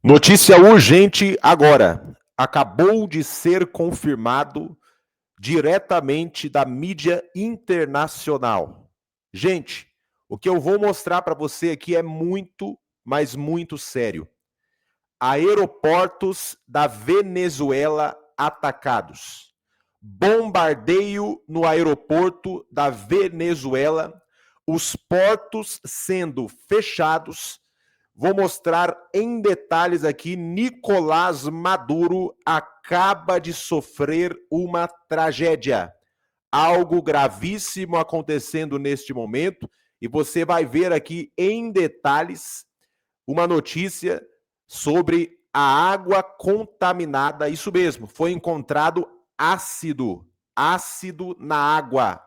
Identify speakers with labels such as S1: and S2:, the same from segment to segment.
S1: Notícia urgente agora. Acabou de ser confirmado diretamente da mídia internacional. Gente, o que eu vou mostrar para você aqui é muito, mas muito sério. Aeroportos da Venezuela atacados. Bombardeio no aeroporto da Venezuela. Os portos sendo fechados. Vou mostrar em detalhes aqui. Nicolás Maduro acaba de sofrer uma tragédia. Algo gravíssimo acontecendo neste momento. E você vai ver aqui em detalhes uma notícia sobre a água contaminada. Isso mesmo, foi encontrado ácido na água.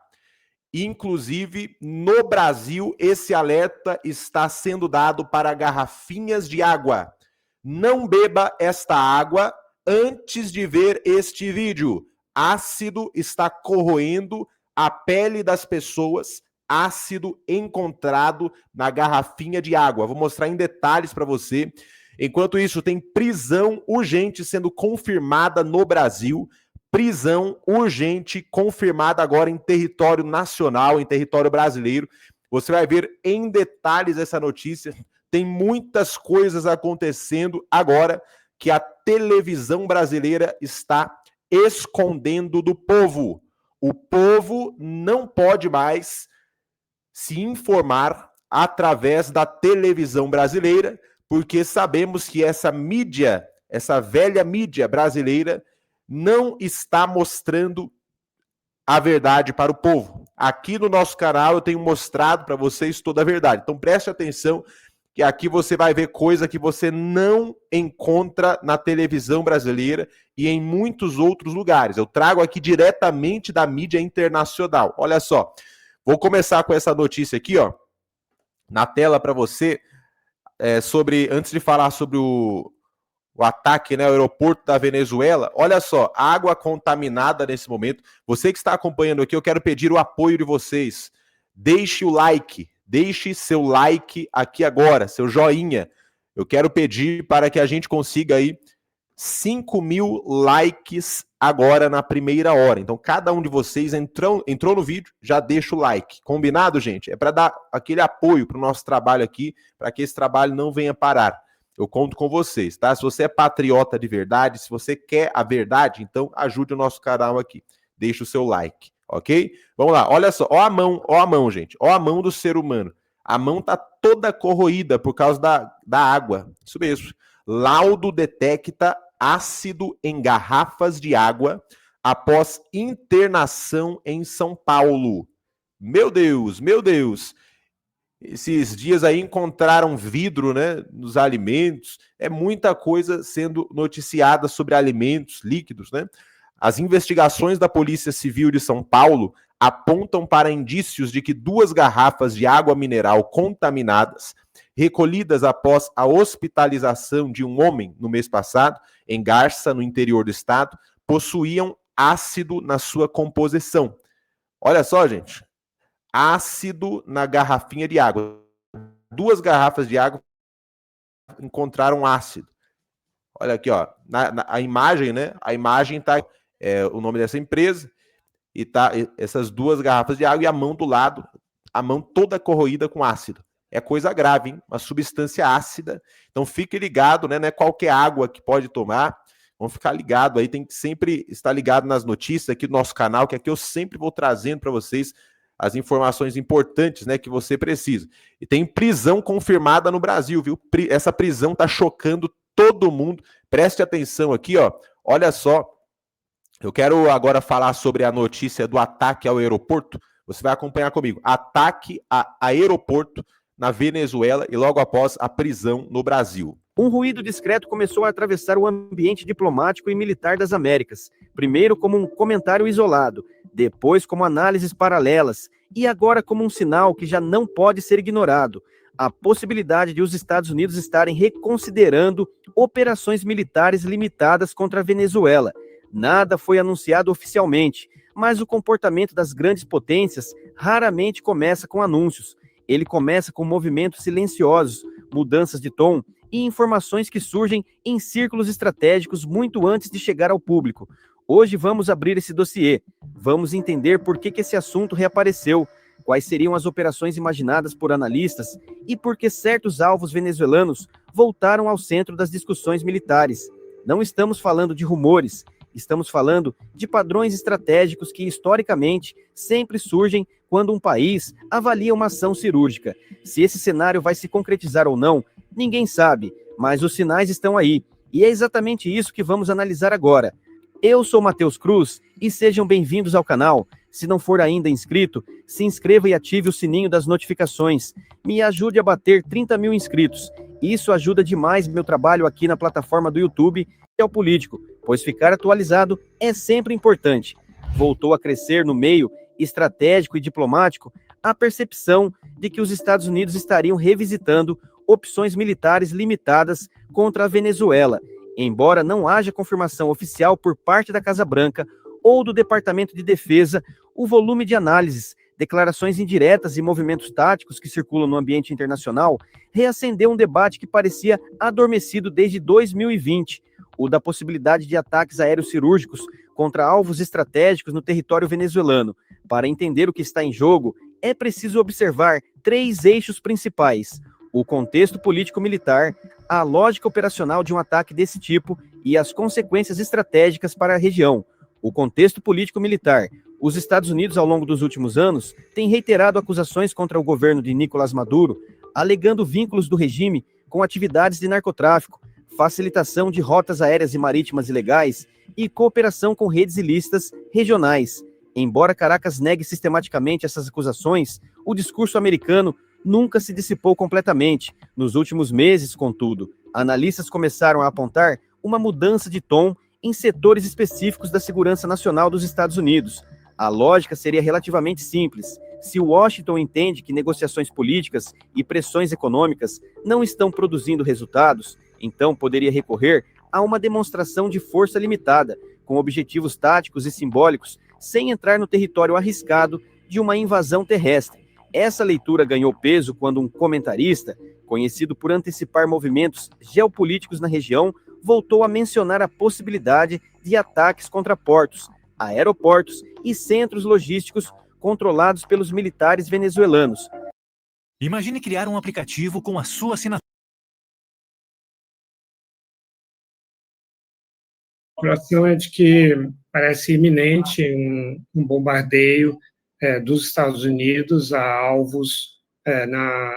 S1: Inclusive, no Brasil, esse alerta está sendo dado para garrafinhas de água. Não beba esta água antes de ver este vídeo. Ácido está corroendo a pele das pessoas. Ácido encontrado na garrafinha de água. Vou mostrar em detalhes para você. Enquanto isso, tem prisão urgente sendo confirmada no Brasil. Prisão urgente confirmada agora em território nacional, em território brasileiro. Você vai ver em detalhes essa notícia. Tem muitas coisas acontecendo agora que a televisão brasileira está escondendo do povo. O povo não pode mais se informar através da televisão brasileira, porque sabemos que essa mídia, essa velha mídia brasileira, não está mostrando a verdade para o povo. Aqui no nosso canal eu tenho mostrado para vocês toda a verdade. Então preste atenção que aqui você vai ver coisa que você não encontra na televisão brasileira e em muitos outros lugares. Eu trago aqui diretamente da mídia internacional. Olha só, vou começar com essa notícia aqui, ó, na tela para você, antes de falar sobre o ataque, né, ao aeroporto da Venezuela. Olha só, água contaminada nesse momento. Você que está acompanhando aqui, eu quero pedir o apoio de vocês. Deixe o like, deixe seu like aqui agora, seu joinha. Eu quero pedir para que a gente consiga aí 5.000 likes agora na primeira hora. Então, cada um de vocês entrou no vídeo, já deixa o like. Combinado, gente? É para dar aquele apoio para o nosso trabalho aqui, para que esse trabalho não venha parar. Eu conto com vocês, tá? Se você é patriota de verdade, se você quer a verdade, então ajude o nosso canal aqui. Deixa o seu like, ok? Vamos lá, olha só, ó a mão, gente. Ó a mão do ser humano. A mão tá toda corroída por causa da água. Isso mesmo. Laudo detecta ácido em garrafas de água após internação em São Paulo. Meu Deus, meu Deus. Esses dias aí encontraram vidro, né, nos alimentos. É muita coisa sendo noticiada sobre alimentos líquidos, né? As investigações da Polícia Civil de São Paulo apontam para indícios de que 2 garrafas de água mineral contaminadas, recolhidas após a hospitalização de um homem no mês passado, em Garça, no interior do estado, possuíam ácido na sua composição. Olha só, gente. Ácido na garrafinha de água. 2 garrafas de água encontraram ácido. Olha aqui, ó, a imagem, né? A imagem tá o nome dessa empresa e tá essas 2 garrafas de água e a mão do lado, a mão toda corroída com ácido. É coisa grave, hein? Uma substância ácida. Então fique ligado, né? Não é qualquer água que pode tomar. Vamos ficar ligado aí, tem que sempre estar ligado nas notícias aqui do nosso canal, que aqui eu sempre vou trazendo para vocês as informações importantes, né, que você precisa. E tem prisão confirmada no Brasil, viu? Essa prisão tá chocando todo mundo. Preste atenção aqui, ó. Olha só. Eu quero agora falar sobre a notícia do ataque ao aeroporto. Você vai acompanhar comigo. Ataque a aeroporto na Venezuela e logo após a prisão no Brasil.
S2: Um ruído discreto começou a atravessar o ambiente diplomático e militar das Américas, primeiro como um comentário isolado, depois como análises paralelas, e agora como um sinal que já não pode ser ignorado: a possibilidade de os Estados Unidos estarem reconsiderando operações militares limitadas contra a Venezuela. Nada foi anunciado oficialmente, mas o comportamento das grandes potências raramente começa com anúncios. Ele começa com movimentos silenciosos, mudanças de tom e informações que surgem em círculos estratégicos muito antes de chegar ao público. Hoje vamos abrir esse dossiê, vamos entender por que esse assunto reapareceu, quais seriam as operações imaginadas por analistas e por que certos alvos venezuelanos voltaram ao centro das discussões militares. Não estamos falando de rumores, estamos falando de padrões estratégicos que, historicamente, sempre surgem quando um país avalia uma ação cirúrgica. Se esse cenário vai se concretizar ou não, ninguém sabe, mas os sinais estão aí, e é exatamente isso que vamos analisar agora. Eu sou Matheus Cruz e sejam bem-vindos ao canal. Se não for ainda inscrito, se inscreva e ative o sininho das notificações. Me ajude a bater 30 mil inscritos. Isso ajuda demais meu trabalho aqui na plataforma do YouTube e ao político, pois ficar atualizado é sempre importante. Voltou a crescer no meio estratégico e diplomático a percepção de que os Estados Unidos estariam revisitando opções militares limitadas contra a Venezuela, embora não haja confirmação oficial por parte da Casa Branca ou do Departamento de Defesa. O volume de análises, declarações indiretas e movimentos táticos que circulam no ambiente internacional reacendeu um debate que parecia adormecido desde 2020, o da possibilidade de ataques aéreos cirúrgicos contra alvos estratégicos no território venezuelano. Para entender o que está em jogo, é preciso observar 3 eixos principais: o contexto político-militar, a lógica operacional de um ataque desse tipo e as consequências estratégicas para a região. O contexto político-militar. Os Estados Unidos, ao longo dos últimos anos, têm reiterado acusações contra o governo de Nicolás Maduro, alegando vínculos do regime com atividades de narcotráfico, facilitação de rotas aéreas e marítimas ilegais e cooperação com redes ilícitas regionais. Embora Caracas negue sistematicamente essas acusações, o discurso americano nunca se dissipou completamente. Nos últimos meses, contudo, analistas começaram a apontar uma mudança de tom em setores específicos da segurança nacional dos Estados Unidos. A lógica seria relativamente simples. Se Washington entende que negociações políticas e pressões econômicas não estão produzindo resultados, então poderia recorrer a uma demonstração de força limitada, com objetivos táticos e simbólicos, sem entrar no território arriscado de uma invasão terrestre. Essa leitura ganhou peso quando um comentarista, conhecido por antecipar movimentos geopolíticos na região, voltou a mencionar a possibilidade de ataques contra portos, aeroportos e centros logísticos controlados pelos militares venezuelanos.
S3: Imagine criar um aplicativo com a sua assinatura.
S4: A situação é de que parece iminente um bombardeio dos Estados Unidos a alvos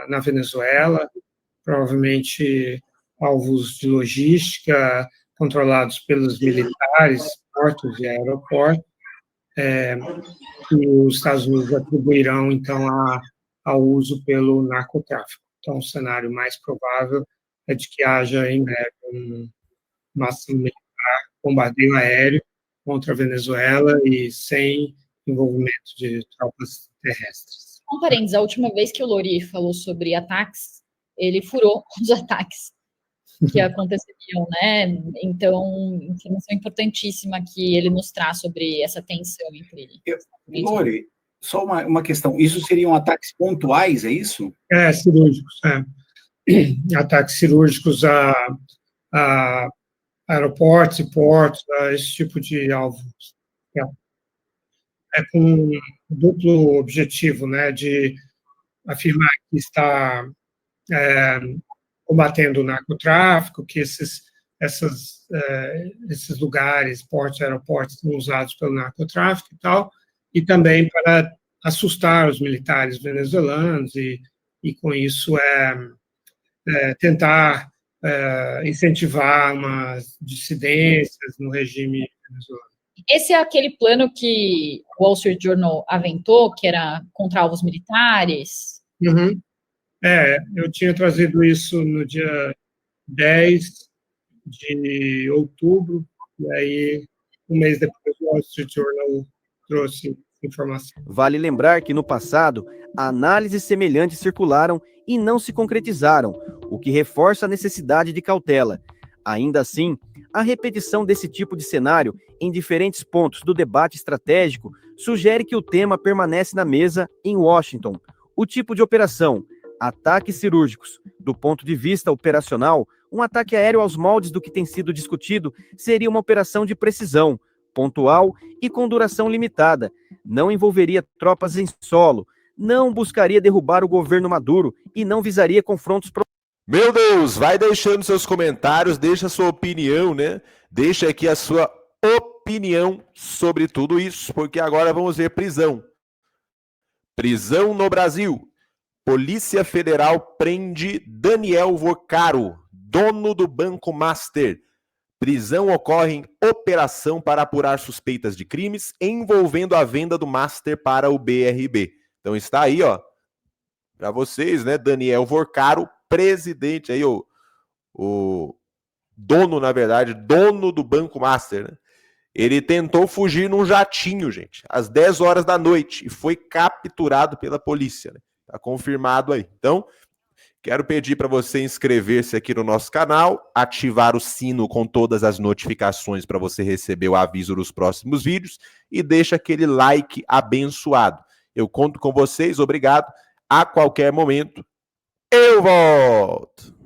S4: na Venezuela, provavelmente alvos de logística controlados pelos militares, portos e aeroportos, que os Estados Unidos atribuirão, então, ao uso pelo narcotráfico. Então, o cenário mais provável é de que haja, em breve, uma ação militar, bombardeio aéreo contra a Venezuela e sem envolvimento de tropas terrestres.
S5: Um parênteses, a última vez que o Lori falou sobre ataques, ele furou os ataques que aconteceriam, né? Então, informação importantíssima que ele nos traz sobre essa tensão entre...
S6: Lori, só uma questão, isso seriam ataques pontuais, é isso?
S4: Cirúrgicos, ataques cirúrgicos a aeroportos e portos, a esse tipo de alvos. É com um duplo objetivo, né, de afirmar que está combatendo o narcotráfico, que esses lugares, portos e aeroportos, são usados pelo narcotráfico e tal, e também para assustar os militares venezuelanos e com isso, tentar incentivar umas dissidências no regime venezuelano.
S5: Esse é aquele plano que o Wall Street Journal aventou, que era contra alvos militares?
S4: Uhum. Eu tinha trazido isso no dia 10 de outubro, e aí, um mês depois, o Wall Street Journal trouxe informação.
S2: Vale lembrar que, no passado, análises semelhantes circularam e não se concretizaram, o que reforça a necessidade de cautela. Ainda assim, a repetição desse tipo de cenário em diferentes pontos do debate estratégico sugere que o tema permanece na mesa em Washington. O tipo de operação, ataques cirúrgicos, Do ponto de vista operacional, um ataque aéreo aos moldes do que tem sido discutido seria uma operação de precisão, pontual e com duração limitada. Não envolveria tropas em solo, não buscaria derrubar o governo Maduro e não visaria confrontos.
S1: Meu Deus, vai deixando seus comentários, deixa a sua opinião, né? Deixa aqui a sua opinião sobre tudo isso, porque agora vamos ver prisão. Prisão no Brasil. Polícia Federal prende Daniel Vocaro, dono do Banco Master. Prisão ocorre em operação para apurar suspeitas de crimes envolvendo a venda do Master para o BRB. Então está aí, ó, para vocês, né? Daniel Vocaro, presidente aí, o dono, na verdade, dono do Banco Master, né? Ele tentou fugir num jatinho, gente, às 10 horas da noite e foi capturado pela polícia, né? Tá confirmado aí. Então, quero pedir para você inscrever-se aqui no nosso canal, ativar o sino com todas as notificações para você receber o aviso dos próximos vídeos e deixa aquele like abençoado. Eu conto com vocês, obrigado. A qualquer momento, eu volto.